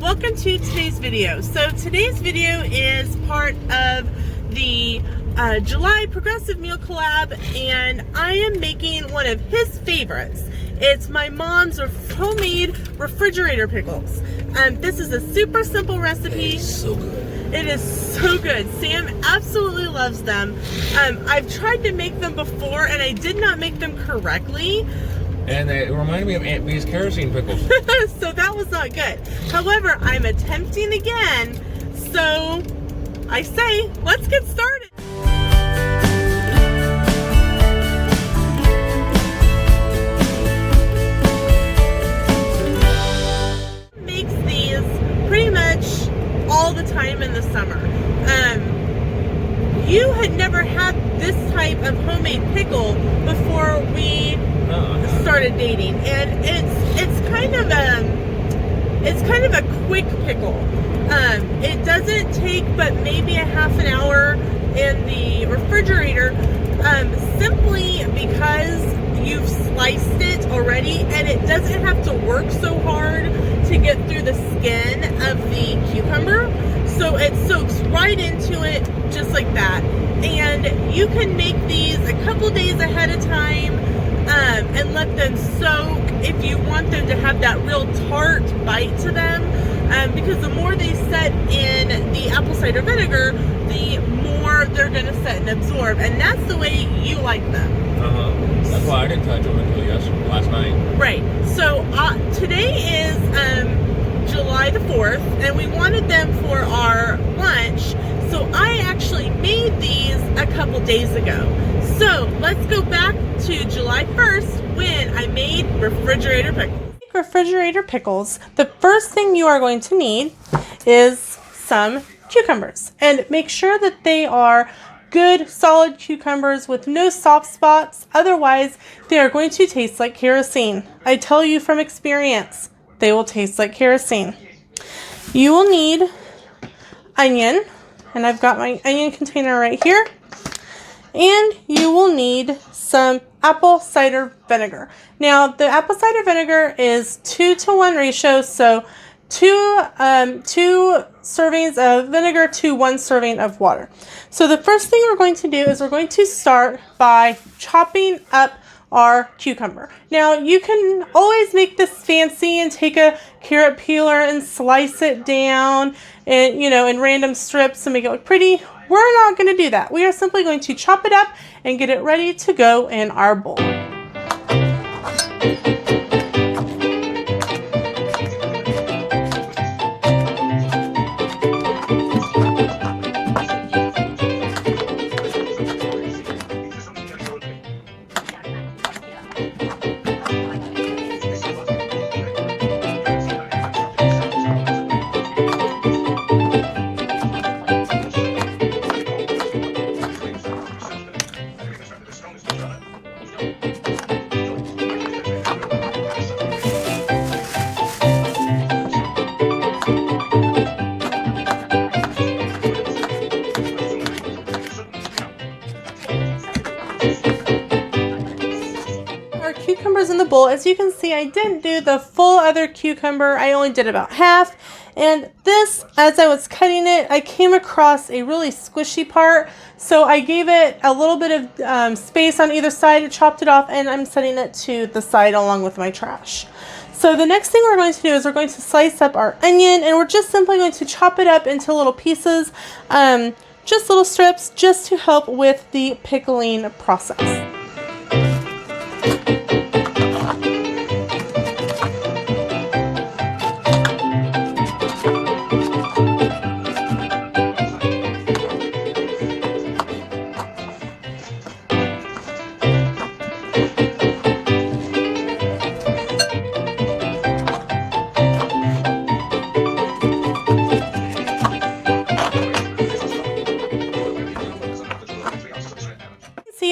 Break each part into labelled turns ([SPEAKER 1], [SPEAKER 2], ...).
[SPEAKER 1] welcome to today's video. So today's video is part of the July Progressive Meal Collab, and I am making one of his favorites. It's my mom's homemade refrigerator pickles. This is a super simple recipe.
[SPEAKER 2] It's so good.
[SPEAKER 1] It is so good. Sam absolutely loves them. I've tried to make them before and I did not make them correctly.
[SPEAKER 2] And it reminded me of Aunt Bee's kerosene pickles.
[SPEAKER 1] So that was not good. However, I'm attempting again. So I say, let's get started. Makes these pretty much all the time in the summer. You had never had this type of homemade pickle before we started dating, and it's kind of a quick pickle. It doesn't take but maybe a half an hour in the refrigerator, simply because you've sliced it already, and it doesn't have to work so hard to get through the skin of the cucumber. So it soaks right into it just like that. And you can make these a couple days ahead of time and let them soak if you want them to have that real tart bite to them. Because the more they set in the apple cider vinegar, the more they're going to set and absorb. And that's the way you like them.
[SPEAKER 2] That's why I didn't touch them until last night.
[SPEAKER 1] Right. So today is July the 4th, and we wanted them for our lunch. So I actually made these a couple days ago. So let's go back to July 1st when I made refrigerator pickles. Refrigerator pickles, the first thing you are going to need is some cucumbers. And make sure that they are good, solid cucumbers with no soft spots. Otherwise, they are going to taste like kerosene. I tell you from experience, they will taste like kerosene. You will need onion, and I've got my onion container right here. And you will need some apple cider vinegar. Now, the apple cider vinegar is 2-to-1 ratio, so two servings of vinegar to 1 serving of water. So the first thing we're going to do is we're going to start by chopping up our cucumber. Now, you can always make this fancy and take a carrot peeler and slice it down and, in random strips and make it look pretty. We're not going to do that. We are simply going to chop it up and get it ready to go in our bowl. Cucumbers in the bowl. As you can see, I didn't do the full other cucumber. I only did about half. And this, as I was cutting it, I came across a really squishy part. So I gave it a little bit of space on either side, chopped it off, and I'm setting it to the side along with my trash. So the next thing we're going to do is we're going to slice up our onion, and we're just simply going to chop it up into little pieces, just little strips, just to help with the pickling process.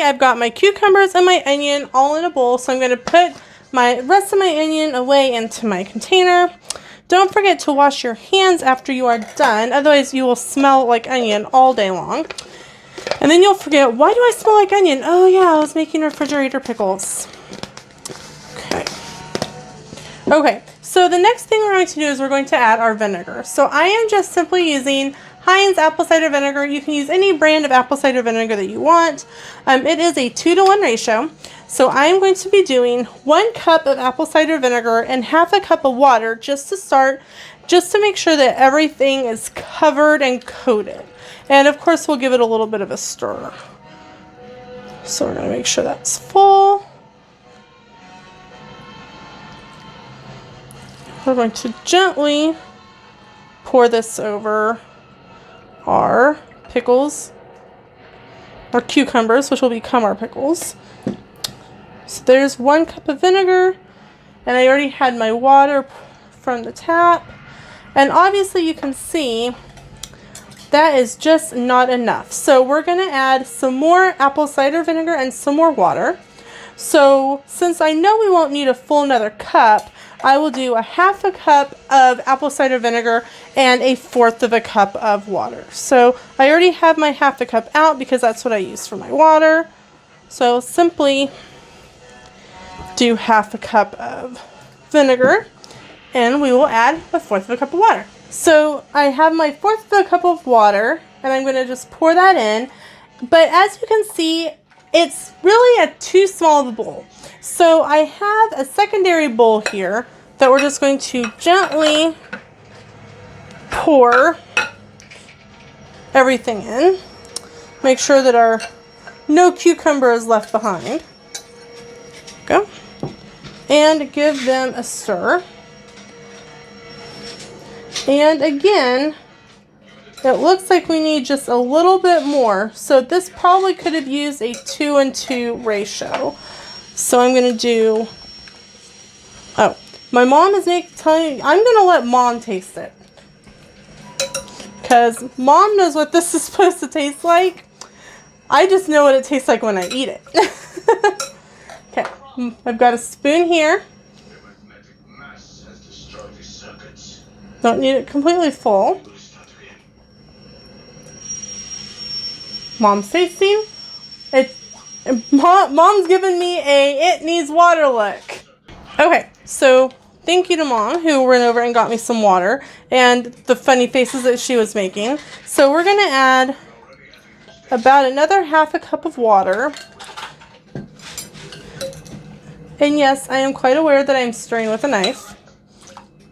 [SPEAKER 1] I've got my cucumbers and my onion all in a bowl, so I'm going to put my rest of my onion away into my container. Don't forget to wash your hands after you are done, otherwise you will smell like onion all day long. And then you'll forget, why do I smell like onion? Oh yeah, I was making refrigerator pickles. Okay,
[SPEAKER 3] So the next thing we're going to do is we're going to add our vinegar. So I am just simply using Heinz apple cider vinegar. You can use any brand of apple cider vinegar that you want. It is a 2-to-1 ratio. So I am going to be doing 1 cup of apple cider vinegar and half a cup of water just to start, just to make sure that everything is covered and coated. And of course we'll give it a little bit of a stir. So we're going to make sure that's full. We're going to gently pour this over our pickles, our cucumbers, which will become our pickles. So there's 1 cup of vinegar, and I already had my water from the tap. And obviously you can see that is just not enough. So we're going to add some more apple cider vinegar and some more water. So since I know we won't need a full another cup, I will do a half a cup of apple cider vinegar and a 1/4 of a cup of water. So I already have my half a cup out because that's what I use for my water. So simply do half a cup of vinegar and we will add a 1/4 of a cup of water. So I have my 1/4 of a cup of water and I'm going to just pour that in. But as you can see, it's really a too small of a bowl. So I have a secondary bowl here that we're just going to gently pour everything in. Make sure that no cucumber is left behind. Go. And give them a stir. And again, it looks like we need just a little bit more. So this probably could have used a 2-and-2 ratio. So I'm going to do, my mom is telling me, I'm going to let mom taste it. Because mom knows what this is supposed to taste like. I just know what it tastes like when I eat it. Okay, I've got a spoon here. Don't need it completely full. Mom's tasting. Mom's giving me it needs water look. Okay, so thank you to Mom who ran over and got me some water and the funny faces that she was making. So we're going to add about another half a cup of water. And yes, I am quite aware that I'm stirring with a knife.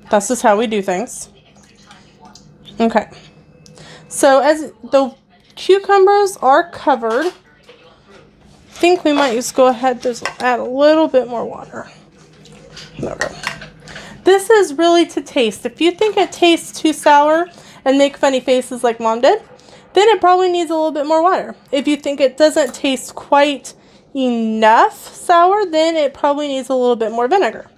[SPEAKER 3] That's just how we do things. Okay. So as the cucumbers are covered, I think we might just go ahead and add a little bit more water. Okay. This is really to taste. If you think it tastes too sour and make funny faces like Mom did, then it probably needs a little bit more water. If you think it doesn't taste quite enough sour, then it probably needs a little bit more vinegar.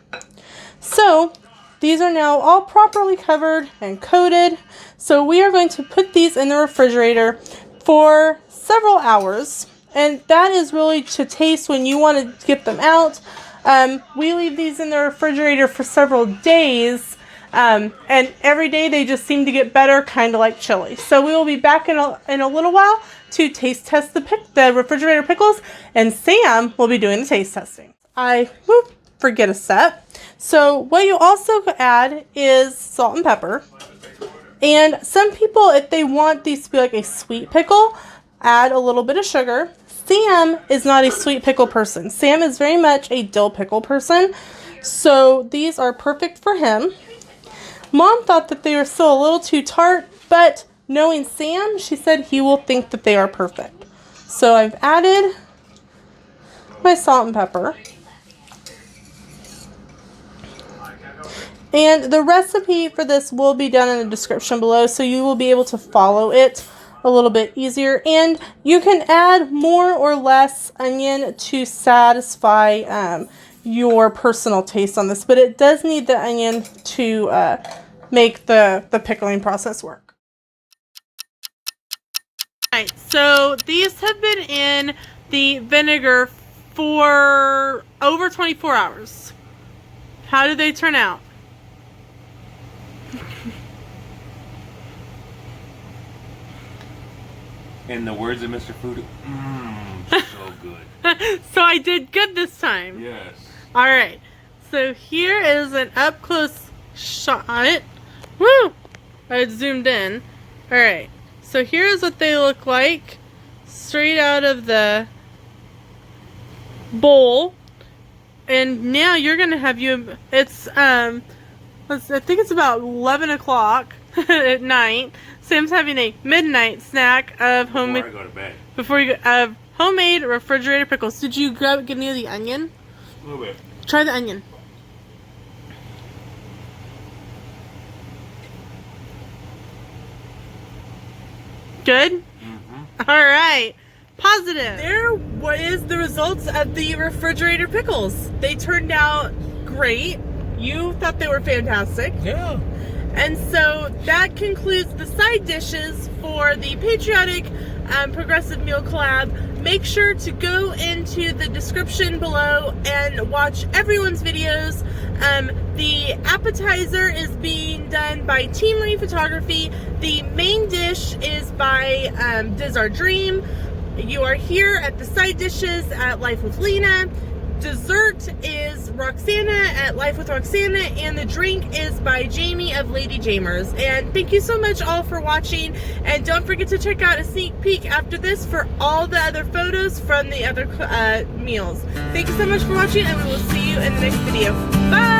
[SPEAKER 3] So these are now all properly covered and coated. So we are going to put these in the refrigerator for several hours. And that is really to taste when you want to get them out. We leave these in the refrigerator for several days. And every day they just seem to get better, kind of like chili. So we will be back in a little while to taste test the refrigerator pickles. And Sam will be doing the taste testing. I forget a step. So what you also add is salt and pepper. And some people, if they want these to be like a sweet pickle, add a little bit of sugar. Sam is not a sweet pickle person. Sam is very much a dill pickle person. So these are perfect for him. Mom thought that they were still a little too tart, but knowing Sam, she said he will think that they are perfect. So I've added my salt and pepper. And the recipe for this will be down in the description below, so you will be able to follow it a little bit easier. And you can add more or less onion to satisfy your personal taste on this, but it does need the onion to make the pickling process work. Alright, so these have been in the vinegar for over 24 hours. How did they turn out?
[SPEAKER 2] In the words of Mr. Food, so good.
[SPEAKER 3] So I did good this time.
[SPEAKER 2] Yes.
[SPEAKER 3] Alright, so here is an up close shot. Woo! I zoomed in. Alright, so here's what they look like straight out of the bowl. And now you're gonna have it's I think it's about 11 o'clock at night. Sam's having a midnight snack of homemade
[SPEAKER 2] Before I go to bed.
[SPEAKER 3] before you go, homemade refrigerator pickles. Did you get any of the onion?
[SPEAKER 2] A little bit.
[SPEAKER 3] Try the onion. Good?
[SPEAKER 2] Mm-hmm.
[SPEAKER 3] All right. Positive.
[SPEAKER 1] There was the results of the refrigerator pickles. They turned out great. You thought they were fantastic.
[SPEAKER 2] Yeah.
[SPEAKER 1] And so that concludes the side dishes for the Patriotic Progressive Meal Collab. Make sure to go into the description below and watch everyone's videos. The appetizer is being done by Team Marie Photography. The main dish is by Diz Our Dream. You are here at the side dishes at Life with Lena. Dessert is Roxana at Life with Roxana, and the drink is by Jamie of Lady Jamers. And thank you so much all for watching, and don't forget to check out a sneak peek after this for all the other photos from the other meals. Thank you so much for watching, and we will see you in the next video. Bye!